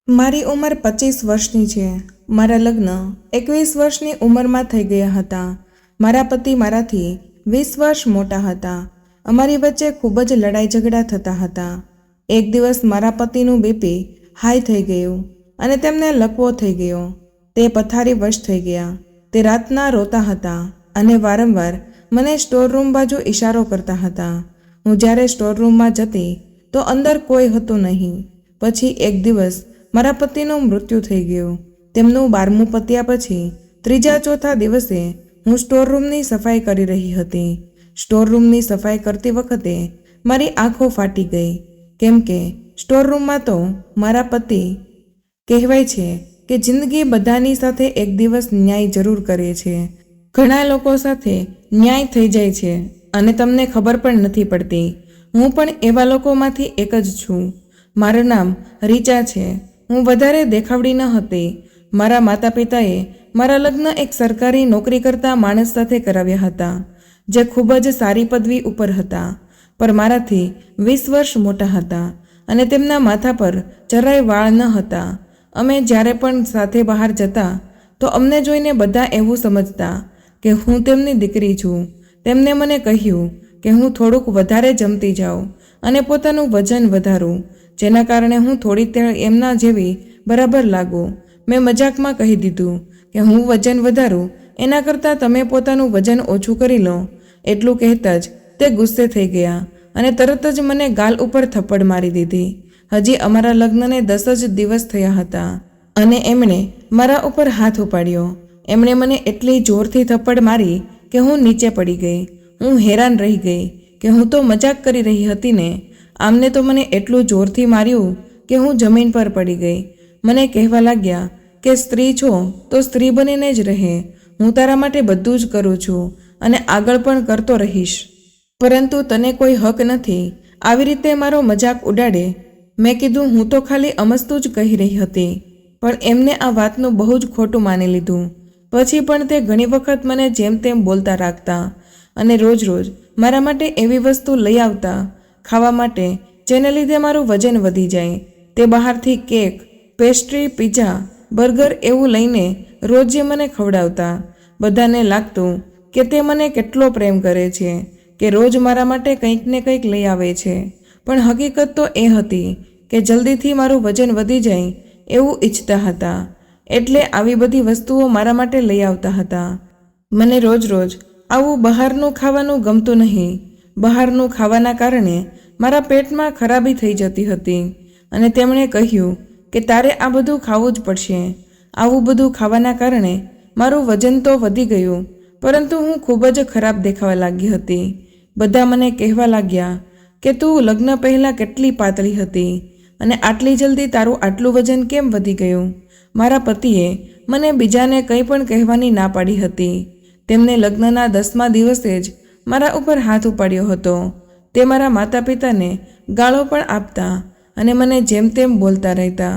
મારી ઉંમર 25 વર્ષની છે। મારા લગ્ન 21 વર્ષની ઉંમરમાં થઈ ગયા હતા। મારા પતિ મારાથી 20 વર્ષ મોટા હતા। અમારી વચ્ચે ખૂબ જ લડાઈ ઝઘડા થતા હતા। એક દિવસ મારા પતિનું બીપી હાઈ થઈ ગયું અને તેમને લકવો થઈ ગયો। તે પથારી વશ થઈ ગયા। તે રાતના રોતા હતા અને વારંવાર મને સ્ટોર રૂમ બાજુ ઇશારો કરતા હતા। હું જ્યારે સ્ટોર રૂમમાં જતી તો અંદર કોઈ હતું નહીં। પછી એક દિવસ મારા પતિનું મૃત્યુ થઈ ગયું। તેમનું 12મું પત્યા પછી ત્રીજા ચોથા દિવસે હું સ્ટોર રૂમની સફાઈ કરી રહી હતી। સ્ટોર રૂમની સફાઈ કરતી વખતે મારી આંખો ફાટી ગઈ, કેમ કે સ્ટોર રૂમમાં તો મારા પતિ કહેવાય છે કે જિંદગી બધાની સાથે એક દિવસ ન્યાય જરૂર કરે છે। ઘણા લોકો સાથે ન્યાય થઈ જાય છે અને તમને ખબર પણ નથી પડતી। હું પણ એવા લોકોમાંથી એક જ છું। મારું નામ રીચા છે। હું વધારે દેખાવડી ન હતી। મારા માતા પિતાએ મારા લગ્ન એક સરકારી નોકરી કરતા માણસ સાથે કરાવ્યા હતા, જે ખૂબ જ સારી પદવી ઉપર હતા, પર મારાથી 20 વર્ષ મોટા હતા અને તેમના માથા પર જરાય વાળ ન હતા। અમે જ્યારે પણ સાથે બહાર જતા તો અમને જોઈને બધા એવું સમજતા કે હું તેમની દીકરી છું। તેમને મને કહ્યું કે હું થોડુંક વધારે જમતી જાઉં અને પોતાનું વજન વધારું, જેના કારણે હું થોડી એમના જેવી બરાબર લાગું। મેં મજાકમાં કહી દીધું કે હું વજન વધારું એના કરતાં તમે પોતાનું વજન ઓછું કરી લો। એટલું કહેતા જ તે ગુસ્સે થઈ ગયા અને તરત જ મને ગાલ ઉપર થપ્પડ મારી દીધી। હજી અમારા લગ્નને 10 જ દિવસ થયા હતા અને એમણે મારા ઉપર હાથ ઉપાડ્યો। એમણે મને એટલી જોરથી થપ્પડ મારી કે હું નીચે પડી ગઈ। હું હેરાન રહી ગઈ કે હું તો મજાક કરી રહી હતી ને, આમને તો મને એટલું જોરથી માર્યું કે હું જમીન પર પડી ગઈ। મને કહેવા લાગ્યા કે સ્ત્રી છો તો સ્ત્રી બનીને જ રહે। હું તારા માટે બધું જ કરું છું અને આગળ પણ કરતો રહીશ, પરંતુ તને કોઈ હક નથી આવી રીતે મારો મજાક ઉડાડે। મેં કીધું હું તો ખાલી અમસ્તું જ કહી રહી હતી, પણ એમને આ વાતનું બહુ જ ખોટું માની લીધું। પછી પણ તે ઘણી વખત મને જેમ તેમ બોલતા રાખતા અને રોજ રોજ મારા માટે એવી વસ્તુ લઈ આવતા ખાવા માટે જેને લીધે મારું વજન વધી જાય। તે બહારથી કેક, પેસ્ટ્રી, પિઝા, બર્ગર એવું લઈને રોજ જે મને ખવડાવતા। બધાને લાગતું કે તે મને કેટલો પ્રેમ કરે છે કે રોજ મારા માટે કંઈક ને કંઈક લઈ આવે છે, પણ હકીકત તો એ હતી કે જલ્દીથી મારું વજન વધી જાય એવું ઈચ્છતા હતા, એટલે આવી બધી વસ્તુઓ મારા માટે લઈ આવતા હતા। મને રોજ રોજ આવું બહારનું ખાવાનું ગમતું નહીં। બહારનું ખાવાના કારણે મારા પેટમાં ખરાબી થઈ જતી હતી અને તેમણે કહ્યું કે તારે આ બધું ખાવું જ પડશે। આવું બધું ખાવાના કારણે મારું વજન તો વધી ગયું, પરંતુ હું ખૂબ જ ખરાબ દેખાવા લાગી હતી। બધા મને કહેવા લાગ્યા કે તું લગ્ન પહેલાં કેટલી પાતળી હતી અને આટલી જલ્દી તારું આટલું વજન કેમ વધી ગયું। મારા પતિએ મને બીજાને કંઈ પણ કહેવાની ના પાડી હતી। તેમને લગ્નના 10મા દિવસે જ મારા ઉપર હાથ ઉપાડ્યો હતો। તે મારા માતા પિતાને ગાળો પણ આપતા અને મને જેમ તેમ બોલતા રહેતા।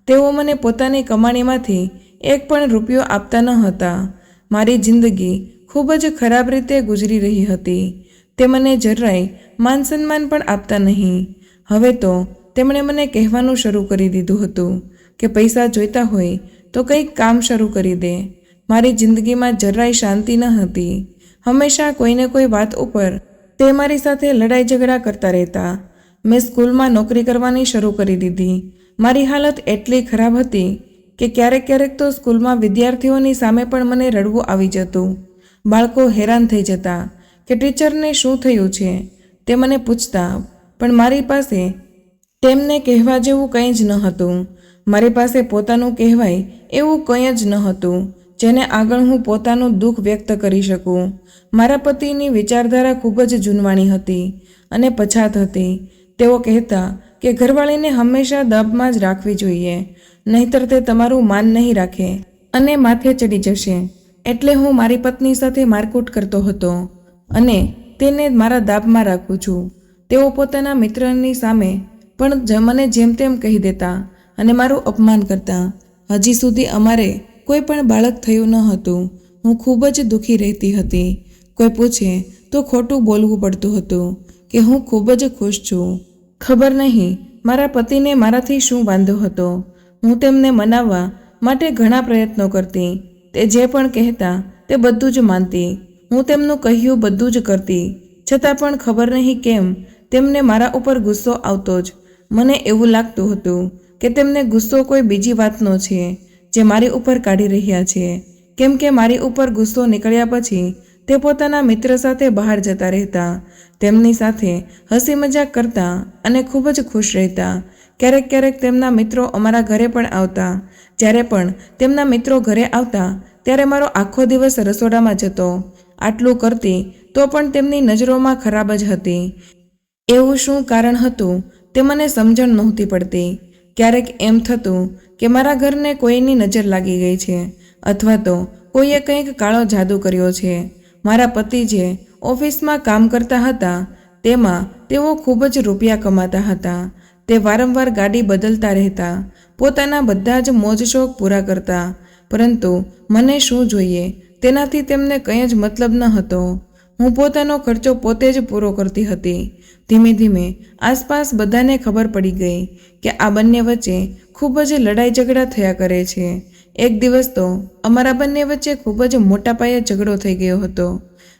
તેઓ મને પોતાની કમાણીમાંથી એક પણ રૂપિયો આપતા ન હતા। મારી જિંદગી ખૂબ જ ખરાબ રીતે ગુજરી રહી હતી। તે મને જરાય માન સન્માન પણ આપતા નહીં। હવે તો તેમણે મને કહેવાનું શરૂ કરી દીધું હતું કે પૈસા જોઈતા હોય તો કંઈક કામ શરૂ કરી દે। મારી જિંદગીમાં જરાય શાંતિ ન હતી। હંમેશા કોઈને કોઈ વાત ઉપર તે મારી સાથે લડાઈ ઝઘડા કરતા રહેતા। મેં સ્કૂલમાં નોકરી કરવાની શરૂ કરી દીધી। મારી હાલત એટલી ખરાબ હતી કે ક્યારેક ક્યારેક તો સ્કૂલમાં વિદ્યાર્થીઓની સામે પણ મને રડવું આવી જતું। બાળકો હેરાન થઈ જતા કે ટીચરને શું થયું છે તે મને પૂછતા, પણ મારી પાસે તેમને કહેવા જેવું કંઈ જ ન હતું। મારી પાસે પોતાનું કહેવાય એવું કંઈ જ ન હતું જેને આગળ હું પોતાનું દુઃખ વ્યક્ત કરી શકું। મારા પતિની વિચારધારા ખૂબ જ જૂનવાણી હતી અને પછાત હતી। તેઓ કહેતા કે ઘરવાળીને હંમેશા દાબમાં જ રાખવી જોઈએ, નહીંતર તે તમારું માન નહીં રાખે અને માથે ચડી જશે। એટલે હું મારી પત્ની સાથે મારકૂટ કરતો હતો અને તેને મારા દાબમાં રાખું છું। તેઓ પોતાના મિત્રની સામે પણ મને જેમ તેમ કહી દેતા અને મારું અપમાન કરતા। હજી સુધી અમારે કોઈ પણ બાળક થયું ન હતું। હું ખૂબ જ દુઃખી રહેતી હતી। કોઈ પૂછે તો ખોટું બોલવું પડતું હતું કે હું ખૂબ જ ખુશ છું। ખબર નહીં મારા પતિને મારાથી શું વાંધો હતો। હું તેમને મનાવવા માટે ઘણા પ્રયત્નો કરતી. તે જે પણ કહેતા તે બધું જ માનતી. હું તેમનું કહ્યું બધું જ કરતી. છતાં પણ ખબર નહીં કેમ તેમને મારા ઉપર ગુસ્સો આવતો જ. મને એવું લાગતું હતું કે તેમને ગુસ્સો કોઈ બીજી વાતનો છે જે મારી ઉપર કાઢી રહ્યા છે, કેમ કે મારી ઉપર ગુસ્સો નીકળ્યા પછી તે પોતાના મિત્ર સાથે બહાર જતા રહેતા, તેમની સાથે હસી મજાક કરતા અને ખૂબ જ ખુશ રહેતા. ક્યારેક ક્યારેક તેમના મિત્રો અમારા ઘરે પણ આવતા. જ્યારે પણ તેમના મિત્રો ઘરે આવતા ત્યારે મારો આખો દિવસ રસોડામાં જતો. આટલું કરતી તો પણ તેમની નજરોમાં ખરાબ જ હતી. એવું શું કારણ હતું તે મને સમજણ નહોતી પડતી. ક્યારેક એમ થતું કે મારા ઘરને કોઈની નજર લાગી ગઈ છે અથવા તો કોઈએ કંઈક કાળો જાદુ કર્યો છે. મારા પતિ જે ઓફિસમાં કામ કરતા હતા તેમાં તેઓ ખૂબ જ રૂપિયા કમાતા હતા. તે વારંવાર ગાડી બદલતા રહેતા, પોતાના બધા જ મોજ શોખ પૂરા કરતા. પરંતુ મને શું જોઈએ તેનાથી તેમને કંઈ જ મતલબ ન હતો. હું પોતાનો ખર્ચો પોતે જ પૂરો કરતી હતી. ધીમે ધીમે આસપાસ બધાને ખબર પડી ગઈ કે આ બંને વચ્ચે ખૂબ જ લડાઈ ઝઘડા થયા કરે છે. એક દિવસ તો અમારા બંને વચ્ચે ખૂબ જ મોટા પાયે ઝઘડો થઈ ગયો હતો.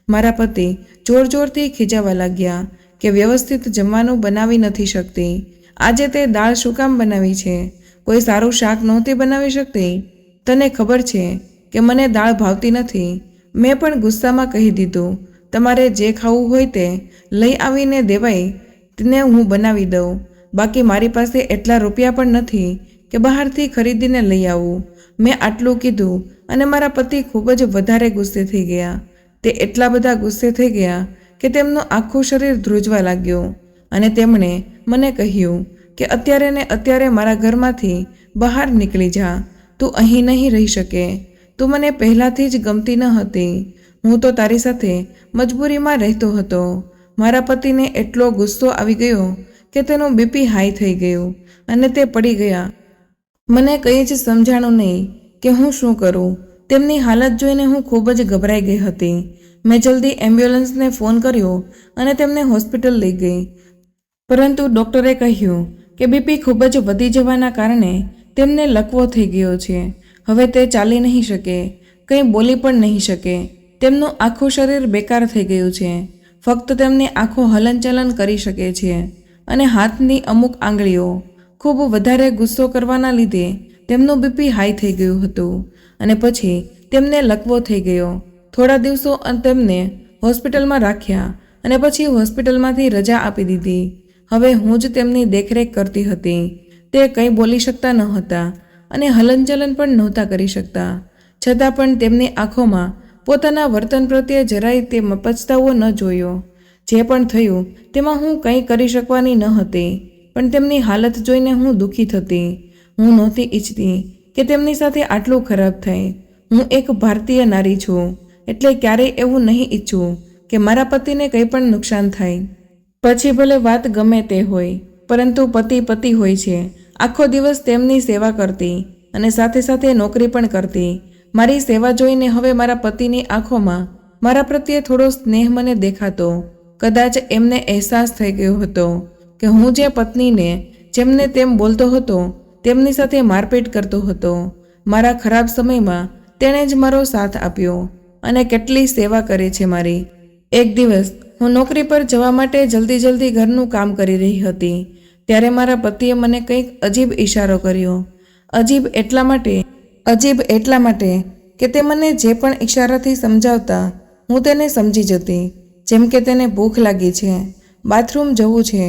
મારા પતિ જોર જોરથી ખીજાવા લાગ્યા કે વ્યવસ્થિત જમવાનું બનાવી નથી શકતી. આજે તે દાળ શું કામ બનાવી છે? કોઈ સારું શાક નહોતી બનાવી શકતી? તને ખબર છે કે મને દાળ ભાવતી નથી. મેં પણ ગુસ્સામાં કહી દીધું, તમારે જે ખાવું હોય તે લઈ આવીને દેવાય તેને હું બનાવી દઉં. બાકી મારી પાસે એટલા રૂપિયા પણ નથી કે બહારથી ખરીદીને લઈ આવું. મેં આટલું કીધું અને મારા પતિ ખૂબ જ વધારે ગુસ્સે થઈ ગયા. તે એટલા બધા ગુસ્સે થઈ ગયા કે તેમનું આખું શરીર ધ્રુજવા લાગ્યું અને તેમણે મને કહ્યું કે અત્યારે ને અત્યારે મારા ઘરમાંથી બહાર નીકળી જા. તું અહીં નહીં રહી શકે. તું મને પહેલાંથી જ ગમતી ન હતી. હું તો તારી સાથે મજબૂરીમાં રહેતો હતો. મારા પતિને એટલો ગુસ્સો આવી ગયો કે તેનું બીપી હાઈ થઈ ગયું અને તે પડી ગયા. મને કંઈ જ સમજાણું નહીં કે હું શું કરું. તેમની હાલત જોઈને હું ખૂબ જ ગભરાઈ ગઈ હતી. મેં જલ્દી એમ્બ્યુલન્સને ફોન કર્યો અને તેમને હોસ્પિટલ લઈ ગઈ. પરંતુ ડૉક્ટરે કહ્યું કે બીપી ખૂબ જ વધી જવાના કારણે તેમને લકવો થઈ ગયો છે. હવે તે ચાલી નહીં શકે, કંઈ બોલી પણ નહીં શકે. તેમનું આખું શરીર બેકાર થઈ ગયું છે. ફક્ત તેમની આંખો હલનચલન કરી શકે છે અને હાથની અમુક આંગળીઓ. ખૂબ વધારે ગુસ્સો કરવાના લીધે તેમનું બીપી હાઈ થઈ ગયું હતું અને પછી તેમને લકવો થઈ ગયો. થોડા દિવસો તેમને હોસ્પિટલમાં રાખ્યા અને પછી હોસ્પિટલમાંથી રજા આપી દીધી. હવે હું જ તેમની દેખરેખ કરતી હતી. તે કંઈ બોલી શકતા ન હતા અને હલનચલન પણ નહોતા કરી શકતા. છતાં પણ તેમની આંખોમાં પોતાના વર્તન પ્રત્યે જરાય તે પછતાવો ન જોયો. જે પણ થયું તેમાં હું કંઈ કરી શકવાની ન હતી, પણ તેમની હાલત જોઈને હું દુઃખી થતી. હું નહોતી ઈચ્છતી કે તેમની સાથે આટલું ખરાબ થાય. હું એક ભારતીય નારી છું, એટલે ક્યારેય એવું નહીં ઈચ્છું કે મારા પતિને કંઈ પણ નુકસાન થાય. પછી ભલે વાત ગમે તે હોય, પરંતુ પતિ પતિ હોય છે. આખો દિવસ તેમની સેવા કરતી અને સાથે સાથે નોકરી પણ કરતી. મારી સેવા જોઈને હવે મારા પતિની આંખોમાં મારા પ્રત્યે થોડો સ્નેહ મને દેખાતો. કદાચ એમને અહેસાસ થઈ ગયો હતો કે હું જે પત્નીને જેમને તેમ બોલતો હતો તેમની સાથે મારપીટ કરતો હતો. મારા ખરાબ સમયમાં તેણે જ મારો સાથ આપ્યો અને કેટલી સેવા કરે છે મારી. એક દિવસ હું નોકરી પર જવા માટે જલ્દી ઘરનું કામ કરી રહી હતી ત્યારે મારા પતિએ મને કંઈક અજીબ ઇશારો કર્યો. અજીબ એટલા માટે કે તે મને જે પણ ઇશારાથી સમજાવતા હું તેને સમજી જતી. જેમ કે તેને ભૂખ લાગી છે, બાથરૂમ જવું છે.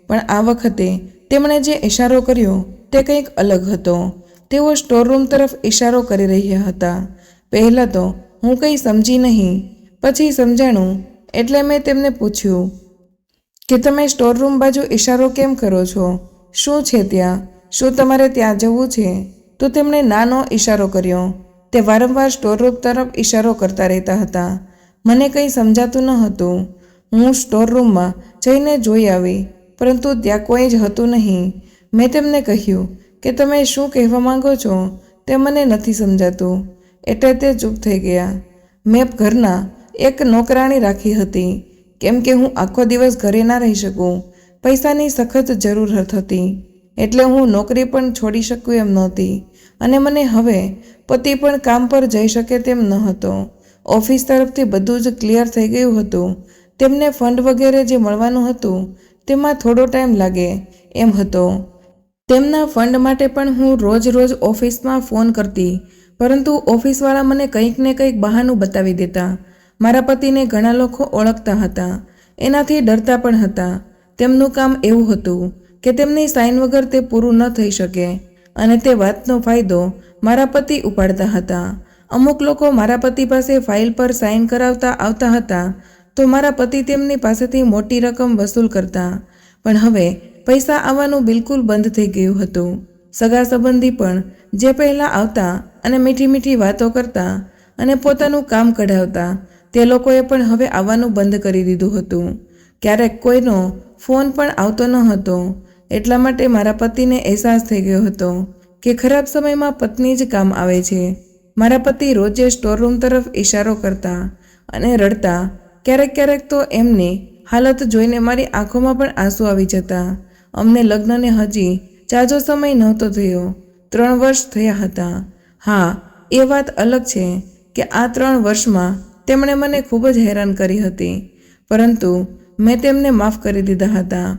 પણ આ વખતે તેમણે જે ઇશારો કર્યો તે કંઈક અલગ હતો. તેઓ સ્ટોરરૂમ તરફ ઇશારો કરી રહ્યા હતા. પહેલાં તો હું કંઈ સમજી નહીં, પછી સમજાણું એટલે મેં તેમને પૂછ્યું કે તમે સ્ટોરરૂમ બાજુ ઇશારો કેમ કરો છો? શું છે ત્યાં? શું તમારે ત્યાં જવું છે? તો તેમણે નાનો ઇશારો કર્યો. તે વારંવાર સ્ટોરરૂમ તરફ ઇશારો કરતા રહેતા હતા. મને કંઈ સમજાતું ન હતું. હું સ્ટોરરૂમમાં જઈને જોઈ આવી, પરંતુ ત્યાં કોઈ જ હતું નહીં. મેં તેમને કહ્યું કે તમે શું કહેવા માંગો છો તે મને નથી સમજાતું. એટલે તે ચૂપ થઈ ગયા. મેં ઘરના એક નોકરાણી રાખી હતી, કેમ કે હું આખો દિવસ ઘરે ના રહી શકું. પૈસાની સખત જરૂર હતી, એટલે હું નોકરી પણ છોડી શકું એમ નહોતી અને મને હવે પતિ પણ કામ પર જઈ શકે તેમ ન હતો. ઓફિસ તરફથી બધું જ ક્લિયર થઈ ગયું હતું. તેમને ફંડ વગેરે જે મળવાનું હતું તેમાં થોડો ટાઈમ લાગે એમ હતો. તેમના ફંડ માટે પણ હું રોજ ઓફિસમાં ફોન કરતી, પરંતુ ઓફિસવાળા મને કંઈક ને કંઈક બહાનું બતાવી દેતા. મારા પતિને ઘણા લોકો ઓળખતા હતા, એનાથી ડરતા પણ હતા. તેમનું કામ એવું હતું કે તેમની સાઇન વગર તે પૂરું ન થઈ શકે અને તે વાતનો ફાયદો મારા પતિ ઉપાડતા હતા. અમુક લોકો મારા પતિ પાસે ફાઇલ પર સાઇન કરાવતા આવતા હતા તો મારા પતિ તેમની પાસેથી મોટી રકમ વસૂલ કરતા. પણ હવે પૈસા આવવાનું બિલકુલ બંધ થઈ ગયું હતું. સગા સંબંધી પણ જે પહેલાં આવતા અને મીઠી મીઠી વાતો કરતા અને પોતાનું કામ કઢાવતા, તે લોકોએ પણ હવે આવવાનું બંધ કરી દીધું હતું. ક્યારેક કોઈનો ફોન પણ આવતો ન હતો. એટલા માટે મારા પતિને અહેસાસ થઈ ગયો હતો કે ખરાબ સમયમાં પત્ની જ કામ આવે છે. મારા પતિ રોજે સ્ટોરરૂમ તરફ ઇશારો કરતા અને રડતા. ક્યારેક તો એમની હાલત જોઈને મારી આંખોમાં પણ આંસુ આવી જતા. અમને લગ્નને હજી ઝાઝો સમય નહોતો થયો, 3 વર્ષ થયા હતા. હા, એ વાત અલગ છે કે આ 3 વર્ષમાં તેમણે મને ખૂબ જ હેરાન કરી હતી, પરંતુ મેં તેમને માફ કરી દીધા હતા,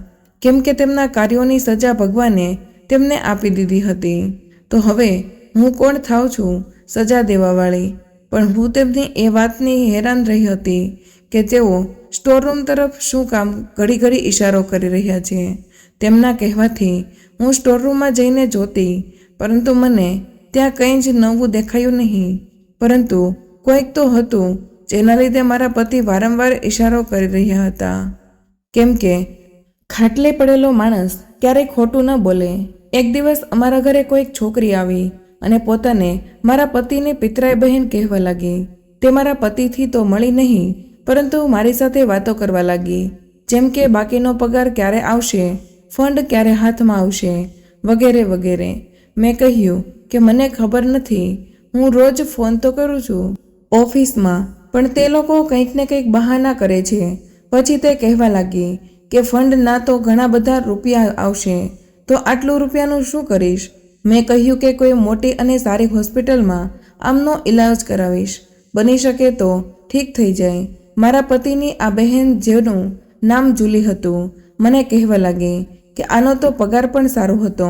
કેમ કે તેમના કાર્યોની સજા ભગવાને તેમને આપી દીધી હતી. તો હવે હું કોણ થાઉં છું સજા દેવાવાળી? પણ હું તેમની એ વાતની હેરાન રહી હતી કે તેઓ સ્ટોરરૂમ તરફ શું કામ ઘડી ઇશારો કરી રહ્યા છે. તેમના કહેવાથી હું સ્ટોરરૂમમાં જઈને જોતી, પરંતુ મને ત્યાં કંઈ જ નવું દેખાયું નહીં. પરંતુ કોઈક તો હતું જેના લીધે મારા પતિ વારંવાર ઇશારો કરી રહ્યા હતા. કેમ કે ખાટલે પડેલો માણસ ક્યારેય ખોટું ન બોલે. એક દિવસ અમારા ઘરે કોઈક છોકરી આવી અને પોતાને મારા પતિની પિતરાઈ બહેન કહેવા લાગી. તે મારા પતિથી તો મળી નહીં, પરંતુ મારી સાથે વાતો કરવા લાગી, જેમ કે બાકીનો પગાર ક્યારે આવશે, ફંડ ક્યારે હાથમાં આવશે, વગેરે. મેં કહ્યું કે મને ખબર નથી, હું રોજ ફોન તો કરું છું ઓફિસમાં, પણ તે લોકો કંઈક ને કંઈક બહાના કરે છે. પછી તે કહેવા લાગી કે ફંડ ના તો ઘણા બધા રૂપિયા આવશે, તો આટલું રૂપિયાનું શું કરીશ? મેં કહ્યું કે કોઈ મોટી અને સારી હોસ્પિટલમાં આમનો ઈલાજ કરાવીશ, બની શકે તો ઠીક થઈ જાય. મારા પતિની આ બહેન, જેનું નામ જુલી હતું, મને કહેવા લાગી કે આનો તો પગાર પણ સારો હતો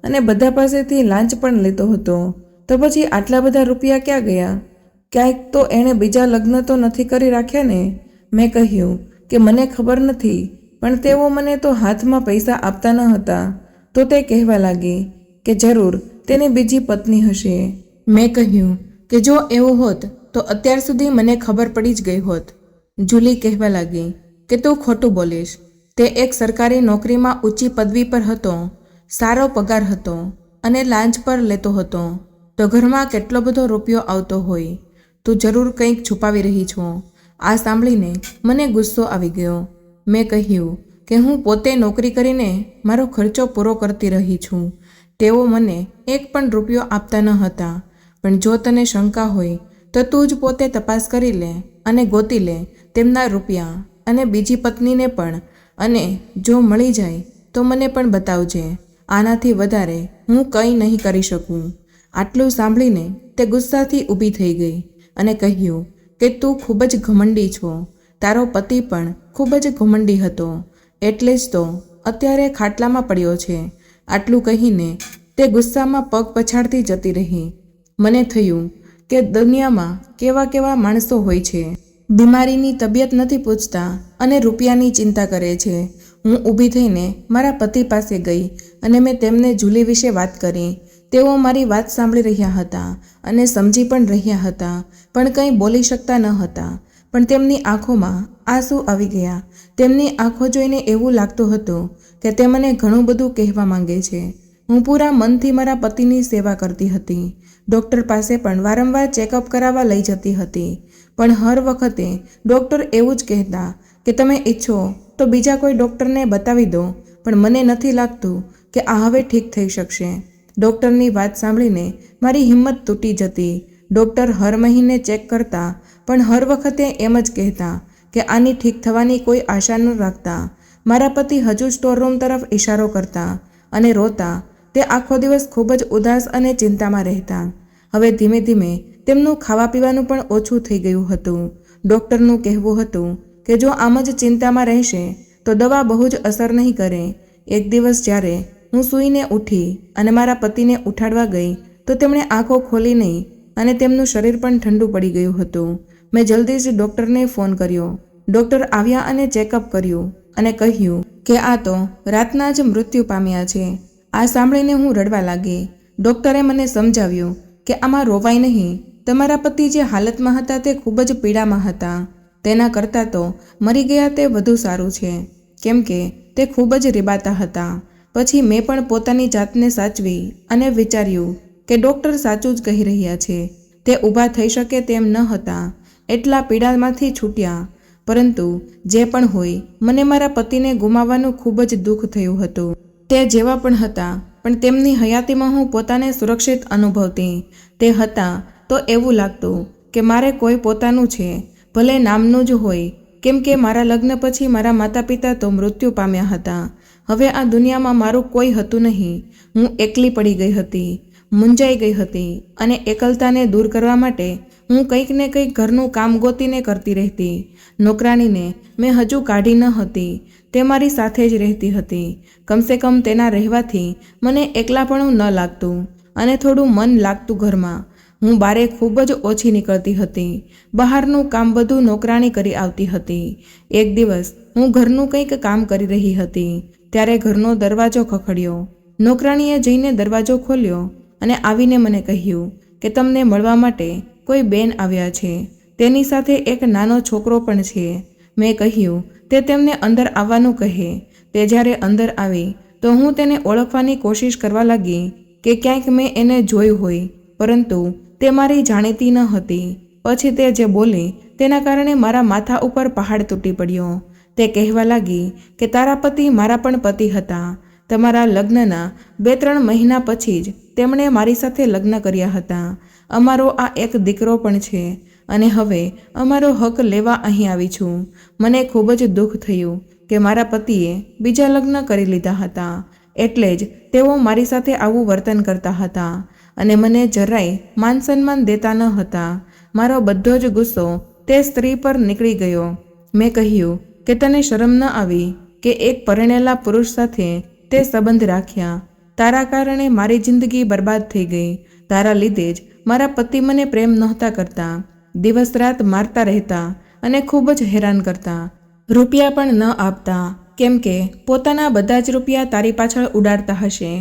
અને બધા પાસેથી લાંચ પણ લેતો હતો, તો પછી આટલા બધા રૂપિયા ક્યાં ગયા? ક્યાંક તો એણે બીજા લગ્ન તો નથી કરી રાખ્યા ને? મેં કહ્યું કે મને ખબર નથી, પણ તેઓ મને તો હાથમાં પૈસા આપતા ન હતા. તો તે કહેવા લાગી કે જરૂર તેની બીજી પત્ની હશે. મેં કહ્યું કે જો એવું હોત તો અત્યાર સુધી મને ખબર પડી જ ગઈ હોત. જુલી કહેવા લાગી કે તું ખોટું બોલીશ. તે એક સરકારી નોકરીમાં ઊંચી પદવી પર હતો, સારો પગાર હતો અને લાંચ પર લેતો હતો, તો ઘરમાં કેટલો બધો રૂપિયો આવતો હોય. તું જરૂર કંઈક છુપાવી રહી છો. આ સાંભળીને મને ગુસ્સો આવી ગયો. મેં કહ્યું કે હું પોતે નોકરી કરીને મારો ખર્ચો પૂરો કરતી રહી છું. તેઓ મને એક પણ રૂપિયો આપતા ન હતા. પણ જો તને શંકા હોય તો તું જ પોતે તપાસ કરી લે અને ગોતી લે તેમના રૂપિયા અને બીજી પત્નીને પણ, અને જો મળી જાય તો મને પણ બતાવજે. આનાથી વધારે હું કંઈ નહીં કરી શકું. આટલું સાંભળીને તે ગુસ્સાથી ઊભી થઈ ગઈ અને કહ્યું કે તું ખૂબ જ ઘમંડી છો. તારો પતિ પણ ખૂબ જ ઘમંડી હતો, એટલે જ તો અત્યારે ખાટલામાં પડ્યો છે. આટલું કહીને તે ગુસ્સામાં પગ પછાડતી જતી રહી. મને થયું કે દુનિયામાં કેવા માણસો હોય છે, બીમારીની તબિયત નથી પૂછતા અને રૂપિયાની ચિંતા કરે છે. હું ઊભી થઈને મારા પતિ પાસે ગઈ અને મેં તેમને જુલી વિશે વાત કરી. તેઓ મારી વાત સાંભળી રહ્યા હતા અને સમજી પણ રહ્યા હતા, પણ કંઈ બોલી શકતા ન હતા. પણ તેમની આંખોમાં આંસુ આવી ગયા. તેમની આંખો જોઈને એવું લાગતું હતું કે તે મને ઘણું બધું કહેવા માંગે છે. હું પૂરા મનથી મારા પતિની સેવા કરતી હતી. ડૉક્ટર પાસે પણ વારંવાર ચેકઅપ કરાવવા લઈ જતી હતી, પણ હર વખતે ડૉક્ટર એવું જ કહેતા કે તમે ઈચ્છો તો બીજા કોઈ ડૉક્ટરને બતાવી દો, પણ મને નથી લાગતું કે આ હવે ઠીક થઈ શકશે. ડૉક્ટરની વાત સાંભળીને મારી હિંમત તૂટી જતી. ડૉક્ટર હર મહિને ચેક કરતા, પણ હર વખતે એમ જ કહેતા કે આની ઠીક થવાની કોઈ આશા ન રાખતા. મારા પતિ હજુ સ્ટોરરૂમ તરફ ઇશારો કરતા અને રોતા. તે આખો દિવસ ખૂબ જ ઉદાસ અને ચિંતામાં રહેતા. હવે ધીમે ધીમે તેમનું ખાવા પીવાનું પણ ઓછું થઈ ગયું હતું. ડૉક્ટરનું કહેવું હતું કે જો આમ જ ચિંતામાં રહેશે તો દવા બહુ જ અસર નહીં કરે. એક દિવસ જ્યારે હું સૂઈને ઉઠી અને મારા પતિને ઉઠાડવા ગઈ તો તેમણે આંખો ખોલી નહીં અને તેમનું શરીર પણ ઠંડુ પડી ગયું હતું. મેં જલ્દી જ ડૉક્ટરને ફોન કર્યો. ડૉક્ટર આવ્યા અને ચેકઅપ કર્યું અને કહ્યું કે આ તો રાતના જ મૃત્યુ પામ્યા છે. આ સાંભળીને હું રડવા લાગી. ડૉક્ટરે મને સમજાવ્યું કે આમાં રોવાય નહીં. તમારા પતિ જે હાલતમાં હતા તે ખૂબ જ પીડામાં હતા. તેના કરતાં તો મરી ગયા તે વધુ સારું છે, કેમ કે તે ખૂબ જ રીબાતા હતા. પછી મેં પણ પોતાની જાતને સાચવી અને વિચાર્યું કે ડૉક્ટર સાચું જ કહી રહ્યા છે. તે ઊભા થઈ શકે તેમ ન હતા. એટલા પીડામાંથી છૂટ્યા. પરંતુ જે પણ હોય, મને મારા પતિને ગુમાવવાનું ખૂબ જ દુઃખ થયું હતું. તે જેવા પણ હતા, પણ તેમની હયાતીમાં હું પોતાને સુરક્ષિત અનુભવતી. તે હતા તો એવું લાગતું કે મારે કોઈ પોતાનું છે, ભલે નામનું જ હોય, કેમ કે મારા લગ્ન પછી મારા માતા પિતા તો મૃત્યુ પામ્યા હતા. હવે આ દુનિયામાં મારું કોઈ હતું નહીં. હું એકલી પડી ગઈ હતી, મૂંઝાઈ ગઈ હતી અને એકલતાને દૂર કરવા માટે હું કંઈક ને કંઈક ઘરનું કામ ગોતીને કરતી રહેતી. નોકરાણીને મેં હજુ કાઢી ન હતી. તે મારી સાથે જ રહેતી હતી. કમસે કમ તેના રહેવાથી મને એકલાપણું ન લાગતું અને થોડું મન લાગતું ઘરમાં. હું બારે ખૂબ જ ઓછી નીકળતી હતી. બહારનું કામ બધું નોકરાણી કરી આવતી હતી. એક દિવસ હું ઘરનું કંઈક કામ કરી રહી હતી ત્યારે ઘરનો દરવાજો ખખડ્યો. નોકરાણીએ જઈને દરવાજો ખોલ્યો અને આવીને મને કહ્યું કે તમને મળવા માટે કોઈ બેન આવ્યા છે. તેની સાથે એક નાનો છોકરો પણ છે. મેં કહ્યું તે તેમને અંદર આવવાનું કહે. તે જ્યારે અંદર આવી તો હું તેને ઓળખવાની કોશિશ કરવા લાગી કે ક્યાંક મેં એને જોઈ હોય, પરંતુ તે મારી જાણીતી ન હતી. પછી તે જે બોલી તેના કારણે મારા માથા ઉપર પહાડ તૂટી પડ્યો. તે કહેવા લાગી કે તારા પતિ મારા પણ પતિ હતા. તમારા લગ્નના 2-3 મહિના પછી જ તેમણે મારી સાથે લગ્ન કર્યા હતા. અમારો આ એક દીકરો પણ છે અને હવે અમારો હક લેવા અહીં આવી છું. મને ખૂબ જ દુઃખ થયું કે મારા પતિએ બીજા લગ્ન કરી લીધા હતા, એટલે જ તેઓ મારી સાથે આવું વર્તન કરતા હતા અને મને જરાય માન સન્માન દેતા ન હતા. મારો બધો જ ગુસ્સો તે સ્ત્રી પર નીકળી ગયો. મેં કહ્યું કે તને શરમ ન આવી કે એક પરણેલા પુરુષ સાથે તે સંબંધ રાખ્યા? તારા કારણે મારી જિંદગી બરબાદ થઈ ગઈ. તારા લીધે જ મારા પતિ મને પ્રેમ નહોતા કરતા. દિવસ રાત મારતા રહેતા અને ખૂબ જ હેરાન કરતા. રૂપિયા પણ ન આપતા, કેમ કે પોતાના બધા જ રૂપિયા તારી પાછળ ઉડાડતા હશે.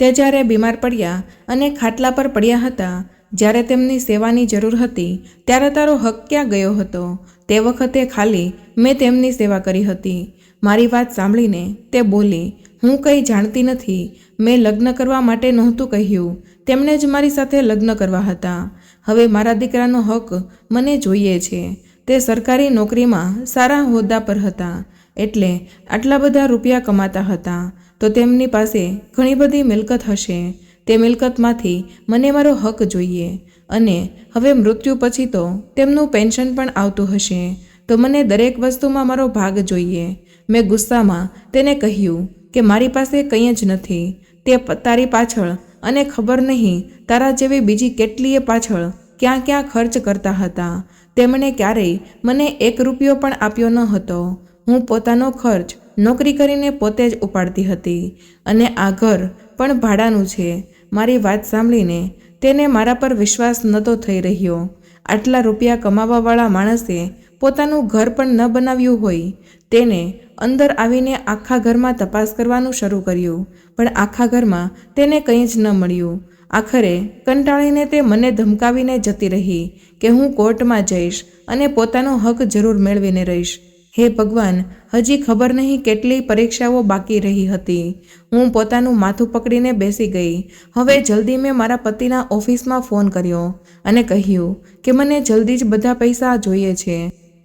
તે જ્યારે બીમાર પડ્યા અને ખાટલા પર પડ્યા હતા, જ્યારે તેમની સેવાની જરૂર હતી, ત્યારે તારો હક ક્યાં ગયો હતો? તે વખતે ખાલી મેં તેમની સેવા કરી હતી. મારી વાત સાંભળીને તે બોલી, હું કંઈ જાણતી નથી. મેં લગ્ન કરવા માટે નહોતું કહ્યું, તેમણે જ મારી સાથે લગ્ન કરવા હતા. હવે મારા દીકરાનો હક મને જોઈએ છે. તે સરકારી નોકરીમાં સારા હોદ્દા પર હતા, એટલે આટલા બધા રૂપિયા કમાતા હતા, તો તેમની પાસે ઘણી બધી મિલકત હશે. તે મિલકતમાંથી મને મારો હક જોઈએ અને હવે મૃત્યુ પછી તો તેમનું પેન્શન પણ આવતું હશે, તો મને દરેક વસ્તુમાં મારો ભાગ જોઈએ. મેં ગુસ્સામાં તેને કહ્યું કે મારી પાસે કંઈ જ નથી. તે તારી પાછળ અને ખબર નહીં તારા જેવી બીજી કેટલીય પાછળ ક્યાં ક્યાં ખર્ચ કરતા હતા. તેમણે ક્યારેય મને 1 રૂપિયો પણ આપ્યો ન હતો. હું પોતાનો ખર્ચ નોકરી કરીને પોતે જ ઉપાડતી હતી અને આ ઘર પણ ભાડાનું છે. મારી વાત સાંભળીને તેને મારા પર વિશ્વાસ નહોતો થઈ રહ્યો. આટલા રૂપિયા કમાવાવાળા માણસે પોતાનું ઘર પણ ન બનાવ્યું હોય. તેને અંદર આવીને આખા ઘરમાં તપાસ કરવાનું શરૂ કર્યું, પણ આખા ઘરમાં તેને કંઈ જ ન મળ્યું. આખરે કંટાળીને તે મને ધમકાવીને જતી રહી કે હું કોર્ટમાં જઈશ અને પોતાનો હક જરૂર મેળવીને રહીશ. હે ભગવાન, હજી ખબર નહીં કેટલી પરીક્ષાઓ બાકી રહી હતી. હું પોતાનું માથું પકડીને બેસી ગઈ. હવે જલ્દી મેં મારા પતિના ઓફિસમાં ફોન કર્યો અને કહ્યું કે મને જલ્દી જ બધા પૈસા જોઈએ છે.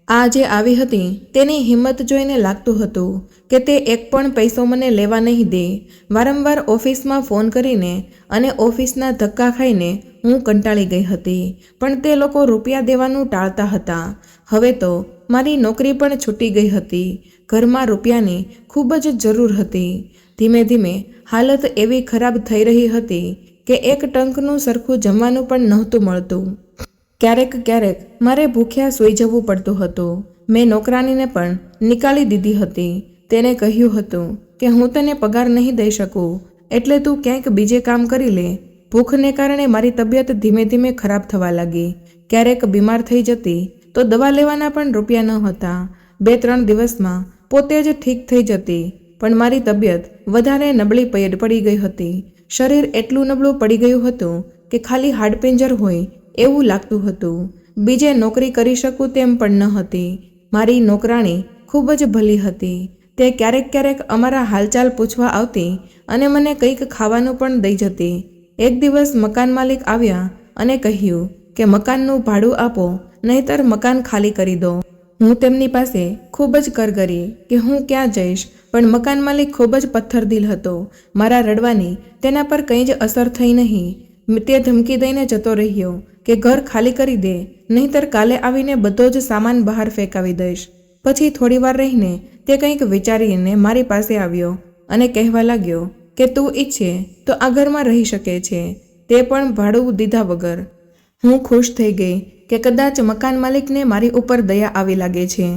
આ જે આવી હતી તેની હિંમત જોઈને લાગતું હતું કે તે એક પણ પૈસો મને લેવા નહીં દે. વારંવાર ઓફિસમાં ફોન કરીને અને ઓફિસના ધક્કા ખાઈને હું કંટાળી ગઈ હતી, પણ તે લોકો રૂપિયા દેવાનું ટાળતા હતા. હવે તો મારી નોકરી પણ છૂટી ગઈ હતી. ઘરમાં રૂપિયાની ખૂબ જ જરૂર હતી. ધીમે ધીમે હાલત એવી ખરાબ થઈ રહી હતી કે એક ટંકનું સરખું જમવાનું પણ નહોતું મળતું. ક્યારેક ક્યારેક મારે ભૂખ્યા સૂઈ જવું પડતું હતું. મેં નોકરાનીને પણ નીકાળી દીધી હતી. તેને કહ્યું હતું કે હું તને પગાર નહીં દઈ શકું, એટલે તું ક્યાંક બીજે કામ કરી લે. ભૂખને કારણે મારી તબિયત ધીમે ધીમે ખરાબ થવા લાગી. ક્યારેક બીમાર થઈ જતી તો દવા લેવાના પણ રૂપિયા ન હતા. 2-3 દિવસમાં પોતે જ ઠીક થઈ જતી, પણ મારી તબિયત વધારે નબળી પડી ગઈ હતી. શરીર એટલું નબળું પડી ગયું હતું કે ખાલી હાડપિંજર હોય એવું લાગતું હતું. બીજે નોકરી કરી શકું તેમ પણ ન હતી. મારી નોકરાણી ખૂબ જ ભલી હતી. તે ક્યારેક ક્યારેક અમારા હાલચાલ પૂછવા આવતી અને મને કંઈક ખાવાનું પણ દઈ જતી. એક દિવસ મકાન માલિક આવ્યા અને કહ્યું કે મકાનનું ભાડું આપો, નહીંતર મકાન ખાલી કરી દો. હું તેમની પાસે ખૂબ જ કરગરી કે હું ક્યાં જઈશ, પણ મકાન માલિક ખૂબ જ પથ્થરદિલ હતો. મારા રડવાની તેના પર કંઈ જ અસર થઈ નહીં. તે ધમકી દઈને જતો રહ્યો કે ઘર ખાલી કરી દે, નહીંતર કાલે આવીને બધો જ સામાન બહાર ફેંકાવી દઈશ. પછી થોડીવાર રહીને તે કંઈક વિચારીને મારી પાસે આવ્યો અને કહેવા લાગ્યો કે તું ઈચ્છે તો આ ઘરમાં રહી શકે છે, તે પણ ભાડું દીધા વગર. હું ખુશ થઈ ગઈ કે કદાચ મકાન માલિકને મારી ઉપર દયા આવી લાગે છે,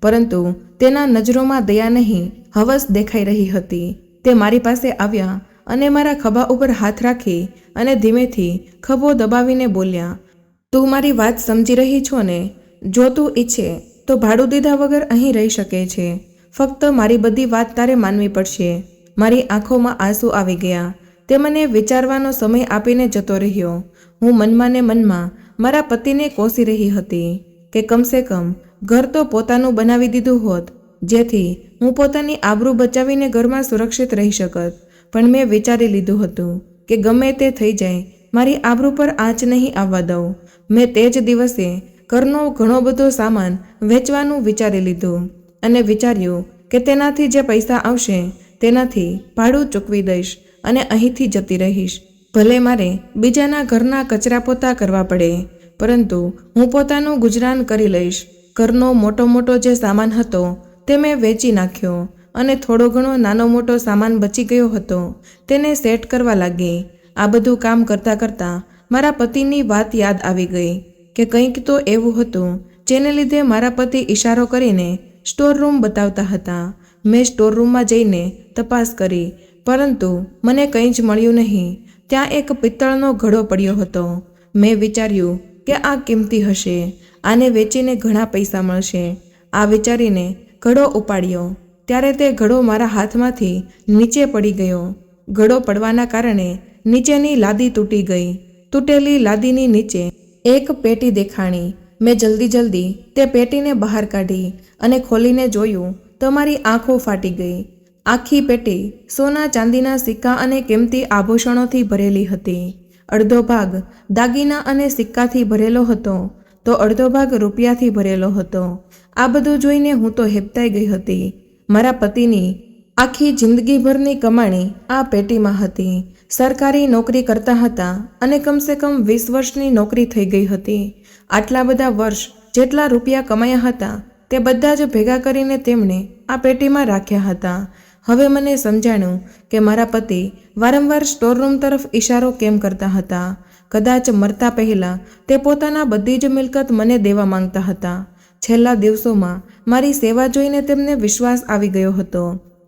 પરંતુ તેના નજરોમાં દયા નહીં, હવસ દેખાઈ રહી હતી. તે મારી પાસે આવ્યા અને મારા ખભા ઉપર હાથ રાખી અને ધીમેથી ખભો દબાવીને બોલ્યા, તું મારી વાત સમજી રહી છો ને? જો તું ઈચ્છે તો ભાડું દીધા વગર અહીં રહી શકે છે. ફક્ત મારી બધી વાત તારે માનવી પડશે. મારી આંખોમાં આંસુ આવી ગયા. તે મને વિચારવાનો સમય આપીને જતો રહ્યો. હું મનમાં ને મનમાં મારા પતિને કોસી રહી હતી કે કમસે કમ ઘર તો પોતાનું બનાવી દીધું હોત, જેથી હું પોતાની આબરૂ બચાવીને ઘરમાં સુરક્ષિત રહી શકત. પણ મેં વિચારી લીધું હતું કે ગમે તે થઈ જાય, મારી આબરૂ પર આંચ નહીં આવવા દઉં. મેં તે જ દિવસે ઘરનો ઘણો બધો સામાન વેચવાનું વિચારી લીધું અને વિચાર્યું કે તેનાથી જે પૈસા આવશે તેનાથી ભાડું ચૂકવી દઈશ અને અહીંથી જતી રહીશ. ભલે મારે બીજાના ઘરના કચરા પોતા કરવા પડે, પરંતુ હું પોતાનું ગુજરાન કરી લઈશ. ઘરનો મોટો જે સામાન હતો તે મેં વેચી નાખ્યો અને થોડો ઘણો નાનો મોટો સામાન બચી ગયો હતો તેને સેટ કરવા લાગી. આ બધું કામ કરતાં કરતાં મારા પતિની વાત યાદ આવી ગઈ કે કંઈક તો એવું હતું જેને લીધે મારા પતિ ઇશારો કરીને સ્ટોર રૂમ બતાવતા હતા. મેં સ્ટોર રૂમમાં જઈને તપાસ કરી, પરંતુ મને કંઈ જ મળ્યું નહીં. ત્યાં એક પિત્તળનો ઘડો પડ્યો હતો. મેં વિચાર્યું કે આ કિંમતી હશે, આને વેચીને ઘણા પૈસા મળશે. આ વિચારીને ઘડો ઉપાડ્યો ત્યારે તે ઘડો મારા હાથમાંથી નીચે પડી ગયો. ઘડો પડવાના કારણે નીચેની લાદી તૂટી ગઈ. તૂટેલી લાદીની નીચે એક પેટી દેખાણી. મેં જલ્દી તે પેટીને બહાર કાઢી અને ખોલીને જોયું તો મારી આંખો ફાટી ગઈ. આખી પેટી સોના ચાંદીના સિક્કા અને કિંમતી આભૂષણોથી ભરેલી હતી. અડધો ભાગ દાગીના અને સિક્કાથી ભરેલો હતો તો અડધો ભાગ રૂપિયાથી ભરેલો હતો. આ બધું જોઈને હું તો હેબતાઈ ગઈ હતી. મારા પતિની આખી જિંદગીભરની કમાણી આ પેટીમાં હતી. સરકારી નોકરી કરતા હતા અને કમસે કમ 20 વર્ષની નોકરી થઈ ગઈ હતી. આટલા બધા વર્ષ જેટલા રૂપિયા કમાયા હતા તે બધા જ ભેગા કરીને તેમણે આ પેટીમાં રાખ્યા હતા. હવે મને સમજાણું કે મારા પતિ વારંવાર સ્ટોરરૂમ તરફ ઇશારો કેમ કરતા હતા. કદાચ મરતા પહેલાં તે પોતાના બધી જ મિલકત મને દેવા માંગતા હતા. છેલ્લા દિવસોમાં મારી સેવા જોઈને તેમને વિશ્વાસ આવી ગયો હતો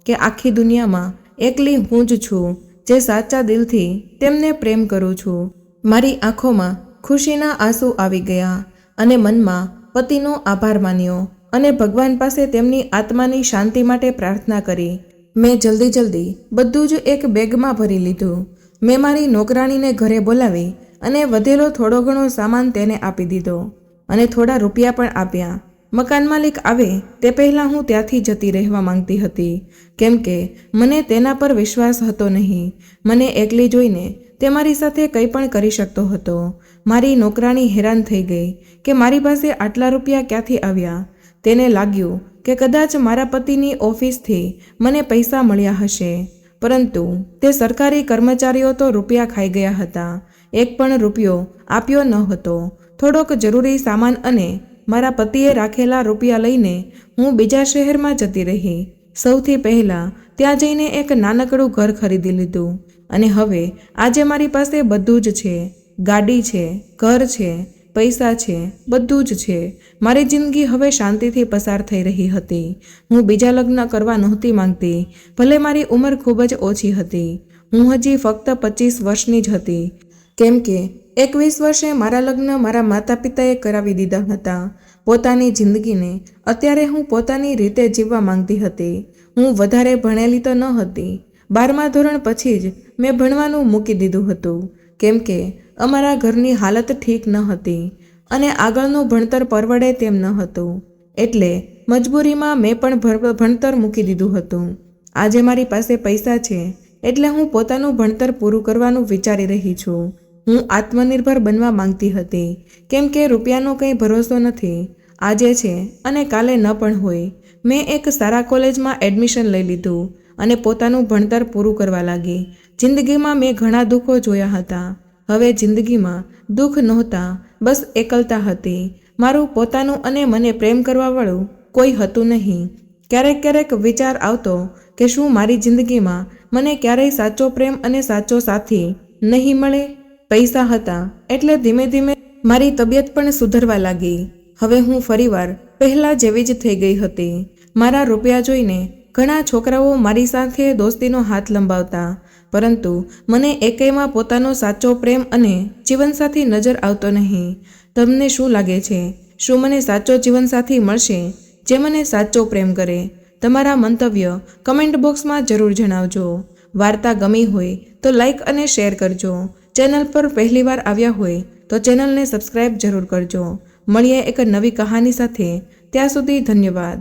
કે આખી દુનિયામાં એકલી હું જ છું જે સાચા દિલથી તેમને પ્રેમ કરું છું. મારી આંખોમાં ખુશીના આંસુ આવી ગયા અને મનમાં પતિનો આભાર માન્યો અને ભગવાન પાસે તેમની આત્માની શાંતિ માટે પ્રાર્થના કરી. મેં જલ્દી બધું જ એક બેગમાં ભરી લીધું. મેં મારી નોકરાણીને ઘરે બોલાવી અને વધેલો થોડો ઘણો સામાન તેને આપી દીધો અને થોડા રૂપિયા પણ આપ્યા. મકાન માલિક આવે તે પહેલાં હું ત્યાંથી જતી રહેવા માંગતી હતી, કેમ કે મને તેના પર વિશ્વાસ હતો નહીં. મને એકલી જોઈને તે મારી સાથે કંઈ પણ કરી શકતો હતો. મારી નોકરાણી હેરાન થઈ ગઈ કે મારી પાસે આટલા રૂપિયા ક્યાંથી આવ્યા. તેને લાગ્યું કે કદાચ મારા પતિની ઓફિસથી મને પૈસા મળ્યા હશે, પરંતુ તે સરકારી કર્મચારીઓ તો રૂપિયા ખાઈ ગયા હતા. એક પણ રૂપિયો આપ્યો ન હતો. થોડોક જરૂરી સામાન અને મારા પતિએ રાખેલા રૂપિયા લઈને હું બીજા શહેરમાં જતી રહી. સૌથી પહેલાં ત્યાં જઈને એક નાનકડું ઘર ખરીદી લીધું અને હવે આજે મારી પાસે બધું જ છે. ગાડી છે, ઘર છે, પૈસા છે, બધું જ છે. મારી જિંદગી હવે શાંતિથી પસાર થઈ રહી હતી. હું બીજા લગ્ન કરવા નહોતી માંગતી. ભલે મારી ઉંમર ખૂબ જ ઓછી હતી. હું હજી ફક્ત 25 વર્ષની જ હતી, કેમ કે 21 વર્ષે મારા લગ્ન મારા માતા પિતાએ કરાવી દીધા હતા. પોતાની જિંદગીને અત્યારે હું પોતાની રીતે જીવવા માંગતી હતી. હું વધારે ભણેલી તો ન હતી. 12મા ધોરણ પછી જ મેં ભણવાનું મૂકી દીધું હતું, કેમ કે અમારા ઘરની હાલત ઠીક ન હતી અને આગળનું ભણતર પરવડે તેમ ન હતું. એટલે મજબૂરીમાં મેં પણ ભણતર મૂકી દીધું હતું. આજે મારી પાસે પૈસા છે એટલે હું પોતાનું ભણતર પૂરું કરવાનું વિચારી રહી છું. હું આત્મનિર્ભર બનવા માંગતી હતી, કેમ કે રૂપિયાનો કંઈ ભરોસો નથી. આજે છે અને કાલે ન પણ હોય. મેં એક સારા કોલેજમાં એડમિશન લઈ લીધું અને પોતાનું ભણતર પૂરું કરવા લાગી. જિંદગીમાં મેં ઘણા દુઃખો જોયા હતા. હવે જિંદગીમાં દુઃખ નહોતા, બસ એકલતા હતી. મારું પોતાનું અને મને પ્રેમ કરવાવાળું કોઈ હતું નહીં. ક્યારેક વિચાર આવતો કે શું મારી જિંદગીમાં મને ક્યારેય સાચો પ્રેમ અને સાચો સાથી નહીં મળે. પૈસા હતા એટલે ધીમે ધીમે મારી તબિયત પણ સુધરવા લાગી. હવે હું ફરીવાર પહેલાં જેવી જ થઈ ગઈ હતી. મારા રૂપિયા જોઈને ઘણા છોકરાઓ મારી સાથે દોસ્તીનો હાથ લંબાવતા, પરંતુ મને એકેયમાં પોતાનો સાચો પ્રેમ અને જીવનસાથી નજર આવતો નહીં. તમને શું લાગે છે, શું મને સાચો જીવનસાથી મળશે જે મને સાચો પ્રેમ કરે? તમારા મંતવ્ય કમેન્ટ બોક્સમાં જરૂર જણાવજો. વાર્તા ગમી હોય તો લાઈક અને શેર કરજો. ચેનલ પર પહેલીવાર આવ્યા હોય તો ચેનલને સબસ્ક્રાઈબ જરૂર કરજો. મળીએ એક નવી કહાની સાથે. ત્યાં સુધી ધન્યવાદ.